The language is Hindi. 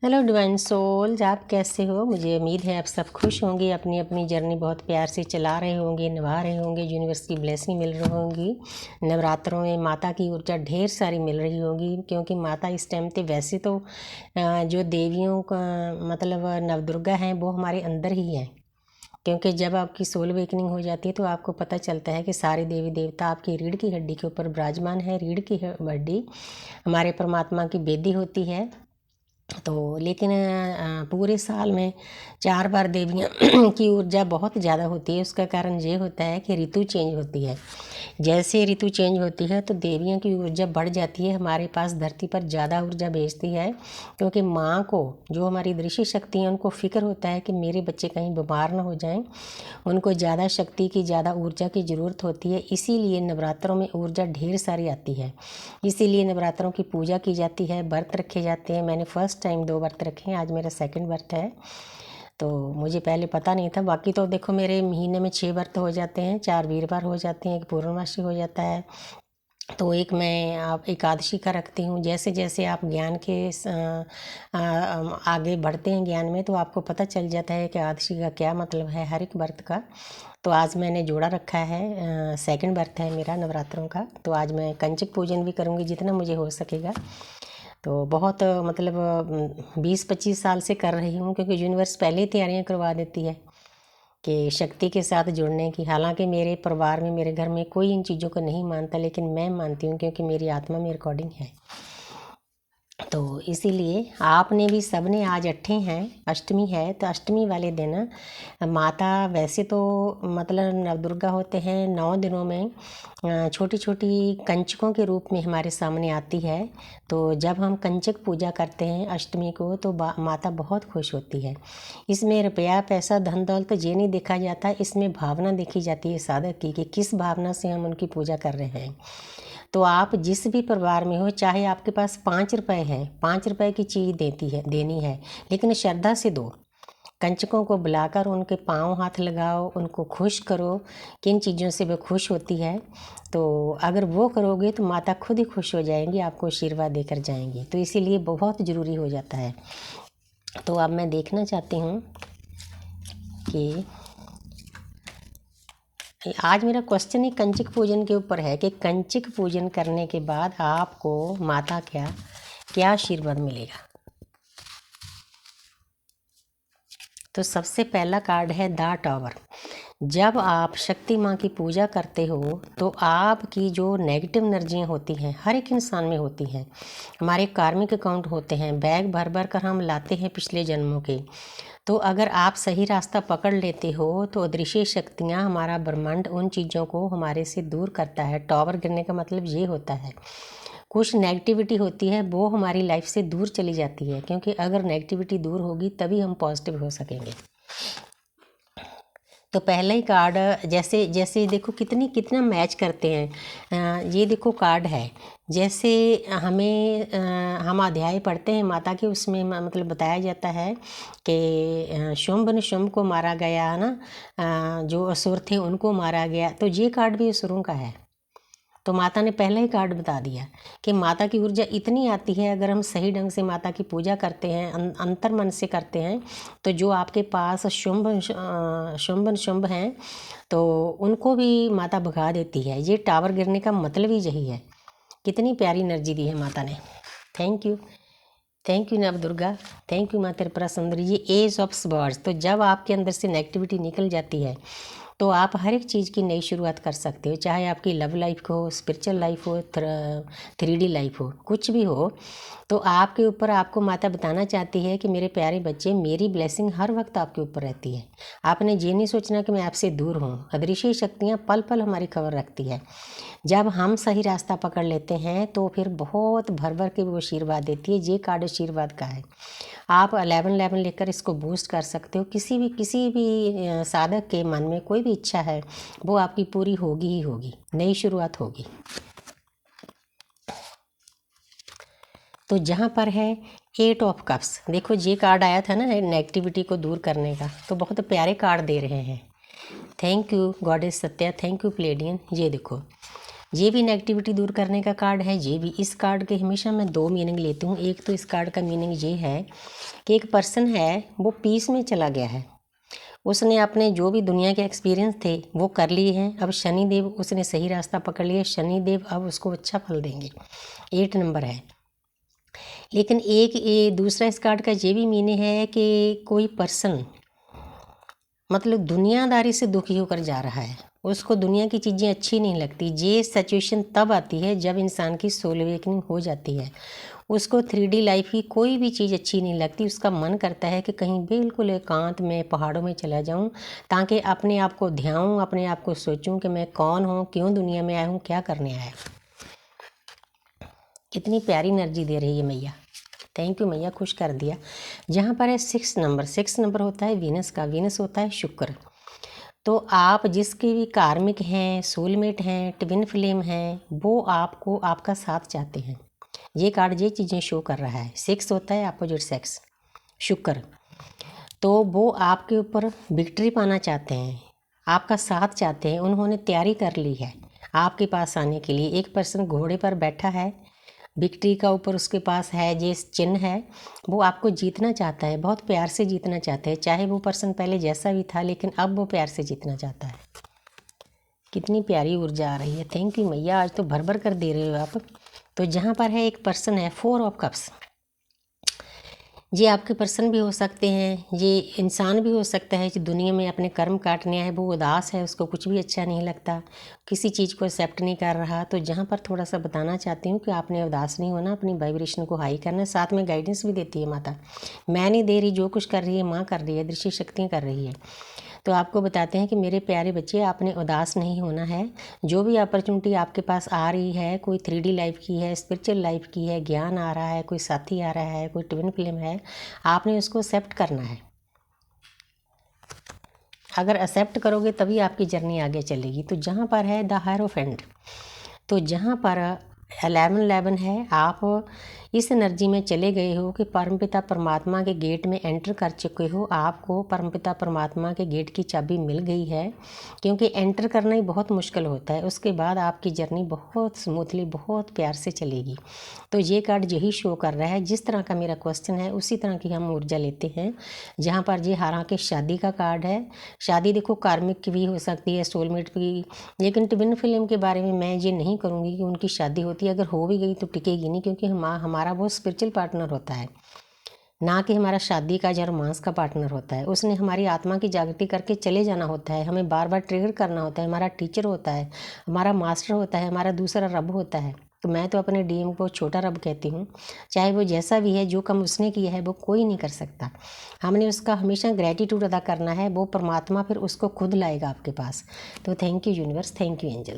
हेलो डिवाइन सोल्स, आप कैसे हो? मुझे उम्मीद है आप सब खुश होंगे, अपनी अपनी जर्नी बहुत प्यार से चला रहे होंगे, निभा रहे होंगे, यूनिवर्स की ब्लेसिंग मिल रही होंगी। नवरात्रों में माता की ऊर्जा ढेर सारी मिल रही होगी, क्योंकि माता इस टाइम पे वैसे तो जो देवियों का मतलब नवदुर्गा हैं वो हमारे अंदर ही हैं। क्योंकि जब आपकी सोल अवेकनिंग हो जाती है तो आपको पता चलता है कि सारे देवी देवता आपकी रीढ़ की हड्डी के ऊपर विराजमान है। रीढ़ की हड्डी हमारे परमात्मा की बेदी होती है। तो लेकिन पूरे साल में 4 बार देवियाँ की ऊर्जा बहुत ज़्यादा होती है। उसका कारण ये होता है कि ऋतु चेंज होती है। जैसे ऋतु चेंज होती है तो देवियों की ऊर्जा बढ़ जाती है, हमारे पास धरती पर ज़्यादा ऊर्जा भेजती है। क्योंकि माँ को, जो हमारी दृश्य शक्ति है, उनको फिक्र होता है कि मेरे बच्चे कहीं बीमार ना हो जाएं। उनको ज़्यादा शक्ति की, ज़्यादा ऊर्जा की ज़रूरत होती है। इसीलिए नवरात्रों में ऊर्जा ढेर सारी आती है। इसीलिए नवरात्रों की पूजा की जाती है, व्रत रखे जाते हैं। मैंने फर्स्ट टाइम 2 व्रत रखे हैं, आज मेरा सेकंड व्रत है। तो मुझे पहले पता नहीं था। बाकी तो देखो मेरे महीने में 6 व्रत हो जाते हैं, 4 वीरवार हो जाते हैं, एक पूर्णमासी हो जाता है, तो एक मैं आप एकादशी का रखती हूँ। जैसे जैसे आप ज्ञान के आगे बढ़ते हैं ज्ञान में, तो आपको पता चल जाता है कि एकादशी का क्या मतलब है, हर एक व्रत का। तो आज मैंने जोड़ा रखा है, सेकंड व्रत है मेरा नवरात्रों का। तो आज मैं कंचक पूजन भी करूँगी जितना मुझे हो सकेगा। तो बहुत मतलब 20-25 साल से कर रही हूँ, क्योंकि यूनिवर्स पहले ही तैयारियाँ करवा देती है कि शक्ति के साथ जुड़ने की। हालांकि मेरे परिवार में, मेरे घर में कोई इन चीज़ों को नहीं मानता, लेकिन मैं मानती हूँ क्योंकि मेरी आत्मा में रिकॉर्डिंग है। तो इसीलिए आपने भी, सबने, आज अट्ठे हैं, अष्टमी है, तो अष्टमी वाले दिन माता वैसे तो मतलब नवदुर्गा होते हैं 9 दिनों में छोटी छोटी कंचकों के रूप में हमारे सामने आती है। तो जब हम कंचक पूजा करते हैं अष्टमी को तो माता बहुत खुश होती है। इसमें रुपया पैसा धन दौलत ये नहीं देखा जाता, इसमें भावना देखी जाती है साधक की, कि किस भावना से हम उनकी पूजा कर रहे हैं। तो आप जिस भी परिवार में हो, चाहे आपके पास 5 रुपए है, 5 रुपए की चीज़ देनी है, लेकिन श्रद्धा से दो। कंचकों को बुलाकर उनके पाँव हाथ लगाओ, उनको खुश करो। किन चीज़ों से वो खुश होती है, तो अगर वो करोगे तो माता खुद ही खुश हो जाएंगी, आपको आशीर्वाद देकर जाएंगी। तो इसीलिए बहुत ज़रूरी हो जाता है। तो अब मैं देखना चाहती हूँ कि आज मेरा क्वेश्चन ही कंचक पूजन के ऊपर है, कि कंचक पूजन करने के बाद आपको माता क्या आशीर्वाद मिलेगा। तो सबसे पहला कार्ड है द टावर। जब आप शक्ति माँ की पूजा करते हो तो आपकी जो नेगेटिव एनर्जियाँ होती हैं, हर एक इंसान में होती हैं, हमारे कार्मिक अकाउंट होते हैं, बैग भर भर कर हम लाते हैं पिछले जन्मों के। तो अगर आप सही रास्ता पकड़ लेते हो तो अदृश्य शक्तियाँ, हमारा ब्रह्मांड उन चीज़ों को हमारे से दूर करता है। टावर गिरने का मतलब ये होता है, कुछ नेगेटिविटी होती है वो हमारी लाइफ से दूर चली जाती है, क्योंकि अगर नेगेटिविटी दूर होगी तभी हम पॉजिटिव हो सकेंगे। तो पहला ही कार्ड, जैसे जैसे देखो कितना मैच करते हैं। ये देखो कार्ड है, जैसे हमें हम अध्याय पढ़ते हैं माता के, उसमें मतलब बताया जाता है कि शुंभ ने शुंभ को मारा गया है ना, जो असुर थे उनको मारा गया। तो ये कार्ड भी असुरों का है। तो माता ने पहले ही कार्ड बता दिया कि माता की ऊर्जा इतनी आती है, अगर हम सही ढंग से माता की पूजा करते हैं, अंतर मन से करते हैं, तो जो आपके पास शुंभ हैं तो उनको भी माता भगा देती है। ये टावर गिरने का मतलब ही यही है। कितनी प्यारी एनर्जी दी है माता ने। थैंक यू, थैंक यू नव दुर्गा, थैंक यू माँ त्रिपुरा सुंदरी। ये एज ऑफ स्वर्ड्स। तो जब आपके अंदर से नेगेटिविटी निकल जाती है तो आप हर एक चीज़ की नई शुरुआत कर सकते हो, चाहे आपकी लव लाइफ हो, स्पिरिचुअल लाइफ हो, 3D लाइफ हो, कुछ भी हो। तो आपके ऊपर, आपको माता बताना चाहती है कि मेरे प्यारे बच्चे, मेरी ब्लेसिंग हर वक्त आपके ऊपर रहती है। आपने ये नहीं सोचना कि मैं आपसे दूर हूँ। अदृश्य शक्तियाँ पल पल हमारी खबर रखती है। जब हम सही रास्ता पकड़ लेते हैं तो फिर बहुत भर भर के वो आशीर्वाद देती है। ये कार्ड आशीर्वाद का है। आप 1111 लेकर इसको बूस्ट कर सकते हो। किसी भी साधक के मन में कोई भी इच्छा है वो आपकी पूरी होगी ही होगी, नई शुरुआत होगी। तो जहाँ पर है 8 ऑफ कप्स, देखो ये कार्ड आया था ना नेगेटिविटी को दूर करने का, तो बहुत प्यारे कार्ड दे रहे हैं। Thank you goddess Satya, thank you Pleiadian. ये देखो ये भी नेगेटिविटी दूर करने का कार्ड है। ये भी, इस कार्ड के हमेशा मैं 2 मीनिंग लेती हूँ। एक तो इस कार्ड का मीनिंग ये है कि एक पर्सन है वो पीस में चला गया है, उसने अपने जो भी दुनिया के एक्सपीरियंस थे वो कर लिए हैं। अब शनिदेव उसने सही रास्ता पकड़ लिया, शनिदेव अब उसको अच्छा फल देंगे। 8 नंबर है। लेकिन एक ये दूसरा इस कार्ड का ये भी मीनिंग है कि कोई पर्सन मतलब दुनियादारी से दुखी होकर जा रहा है, उसको दुनिया की चीज़ें अच्छी नहीं लगती। ये सिचुएशन तब आती है जब इंसान की सोल अवेकनिंग हो जाती है, उसको 3D लाइफ की कोई भी चीज़ अच्छी नहीं लगती। उसका मन करता है कि कहीं बिल्कुल एकांत में पहाड़ों में चला जाऊं, ताकि अपने आप को ध्याऊं, अपने आप को सोचूं कि मैं कौन हूं, क्यों दुनिया में आया हूं, क्या करने आया। कितनी प्यारी एनर्जी दे रही है मैया। थैंक यू मैया, खुश कर दिया। जहाँ पर है 6 नंबर, 6 नंबर होता है वीनस का, वीनस होता है शुक्र। तो आप जिसके भी कार्मिक हैं, सोलमेट हैं, ट्विन फ्लेम हैं, वो आपको आपका साथ चाहते हैं। ये कार्ड ये चीज़ें शो कर रहा है। 6 होता है अपोजिट सेक्स, शुक्र। तो वो आपके ऊपर विक्ट्री पाना चाहते हैं, आपका साथ चाहते हैं। उन्होंने तैयारी कर ली है आपके पास आने के लिए। एक पर्सन घोड़े पर बैठा है, विक्ट्री का ऊपर उसके पास है ये चिन्ह है, वो आपको जीतना चाहता है, बहुत प्यार से जीतना चाहता है। चाहे वो पर्सन पहले जैसा भी था, लेकिन अब वो प्यार से जीतना चाहता है। कितनी प्यारी ऊर्जा आ रही है। थैंक यू मैया, आज तो भर भर कर दे रहे हो आप। तो जहाँ पर है एक पर्सन है 4 ऑफ कप्स, ये आपके पर्सन भी हो सकते हैं, ये इंसान भी हो सकता है जो दुनिया में अपने कर्म काटने आए। वो उदास है, उसको कुछ भी अच्छा नहीं लगता, किसी चीज़ को एक्सेप्ट नहीं कर रहा। तो जहाँ पर थोड़ा सा बताना चाहती हूँ कि आपने उदास नहीं होना, अपनी वाइब्रेशन को हाई करना है। साथ में गाइडेंस भी देती है माता, मैं नहीं दे रही, जो कुछ कर रही है माँ कर रही है, दृष्टि शक्तियाँ कर रही है। तो आपको बताते हैं कि मेरे प्यारे बच्चे, आपने उदास नहीं होना है। जो भी अपॉर्चुनिटी आपके पास आ रही है, कोई 3D लाइफ की है, स्पिरिचुअल लाइफ की है, ज्ञान आ रहा है, कोई साथी आ रहा है, कोई ट्विन फ्लेम है, आपने उसको एक्सेप्ट करना है। अगर एक्सेप्ट करोगे तभी आपकी जर्नी आगे चलेगी। तो जहाँ पर है द हायरोफेंट, तो जहाँ पर 11 है, आप इस एनर्जी में चले गए हो कि परमपिता परमात्मा के गेट में एंटर कर चुके हो। आपको परमपिता परमात्मा के गेट की चाबी मिल गई है, क्योंकि एंटर करना ही बहुत मुश्किल होता है। उसके बाद आपकी जर्नी बहुत स्मूथली, बहुत प्यार से चलेगी। तो ये कार्ड यही शो कर रहा है। जिस तरह का मेरा क्वेश्चन है उसी तरह की हम ऊर्जा लेते हैं। जहाँ पर ये हालांकि शादी का कार्ड है, शादी देखो कार्मिक की भी हो सकती है, सोलमेट की, लेकिन ट्विन फ्लेम के बारे में मैं ये नहीं करूँगी कि उनकी शादी होती है। अगर हो भी गई तो टिकेगी नहीं, क्योंकि हमारा वो स्पिरिचुअल पार्टनर होता है, ना कि हमारा शादी का या रोमांस का पार्टनर होता है। उसने हमारी आत्मा की जागृति करके चले जाना होता है, हमें बार बार ट्रिगर करना होता है। हमारा टीचर होता है, हमारा मास्टर होता है, हमारा दूसरा रब होता है। तो मैं तो अपने डीएम को छोटा रब कहती हूँ। चाहे वो जैसा भी है, जो कम उसने किया है वो कोई नहीं कर सकता। हमने उसका हमेशा ग्रैटिट्यूड अदा करना है, वो परमात्मा फिर उसको खुद लाएगा आपके पास। तो thank you universe, thank you angels.